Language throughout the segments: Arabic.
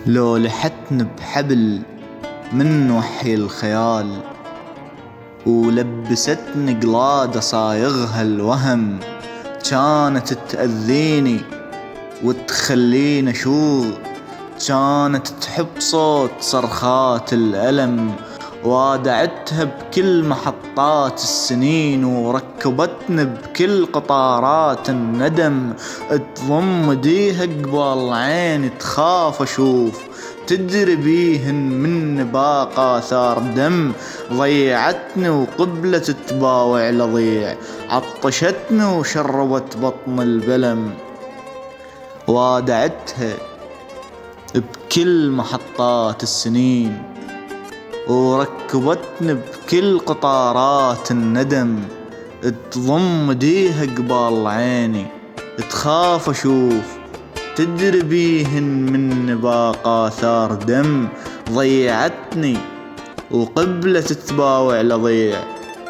لو لحتن بحبل من وحي الخيال ولبستني قلادة صايغها الوهم، كانت تأذيني وتخليني أشوف، كانت تحب صوت صرخات الألم، وادعتها بكل محطات السنين وركبتني بكل قطارات الندم. تضم ديها قبال عيني تخاف أشوف، تدري بيهن من باقى آثار دم. ضيعتني وقبلت تباوع لضيع، عطشتني وشربت بطن البلم. وادعتها بكل محطات السنين وركبتني بكل قطارات الندم. تضم ديها قبال عيني تخاف أشوف، تدري بيهن من باقى آثار دم. ضيعتني وقبلت تباوع لضيع،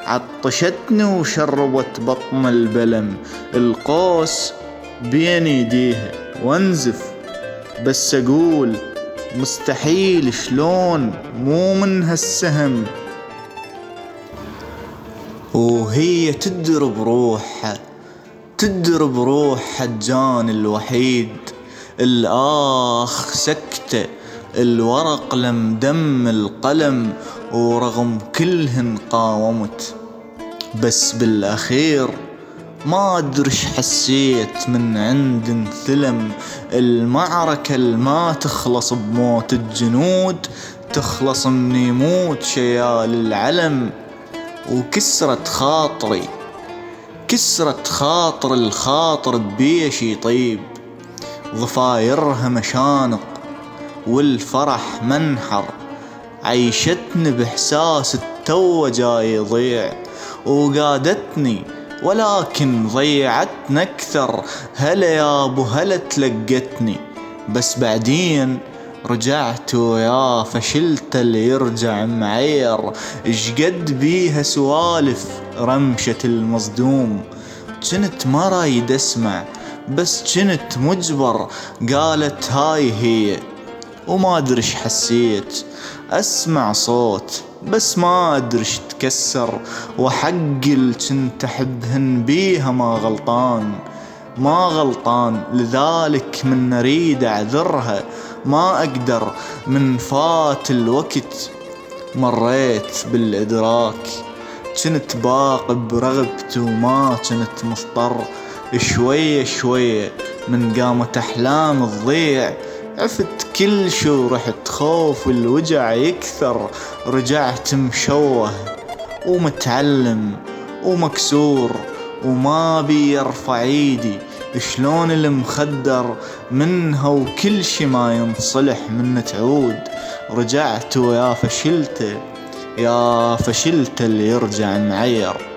عطشتني وشربت بطن البلم. القوس بين يديها وانزف، بس أقول مستحيل، شلون مو من هالسهم. وهي تدرب روحها، تدرب روحها الجاني الوحيد. الآخ سكتة، الورق لم دم القلم، ورغم كلهن قاومت، بس بالأخير ما أدرش حسيت من عند انثلم. المعركة الما تخلص بموت الجنود، تخلص من يموت شيال العلم. وكسرت خاطري، كسرت خاطر الخاطر بيش يطيب، ضفايرها مشانق والفرح منحر. عيشتني بإحساس التو جاي يضيع، وقادتني ولكن ضيعتني أكثر. هلا يا أبو هلا تلقتني، بس بعدين رجعت ويا فشلت اللي يرجع معير. اشقد بيها سوالف رمشة المصدوم، كنت ما رايد اسمع بس كنت مجبر. قالت هاي هي، وما أدرش حسيت أسمع صوت بس ما أدرش تكسر. وحق كنت أحبهن بيها ما غلطان، ما غلطان. لذلك من أريد أعذرها ما أقدر، من فات الوقت مريت بالإدراك. كنت باق برغبتي وما كنت مضطر. شوية شوية من قامت أحلام تضيع، عفت كل شو رحت خوف الوجع يكثر. رجعت مشوه ومتعلم ومكسور، وما بي يرفع ايدي. شلون المخدر منها وكل شي ما ينصلح من تعود. رجعت ويا فشلته، يا فشلته اللي يرجع معير.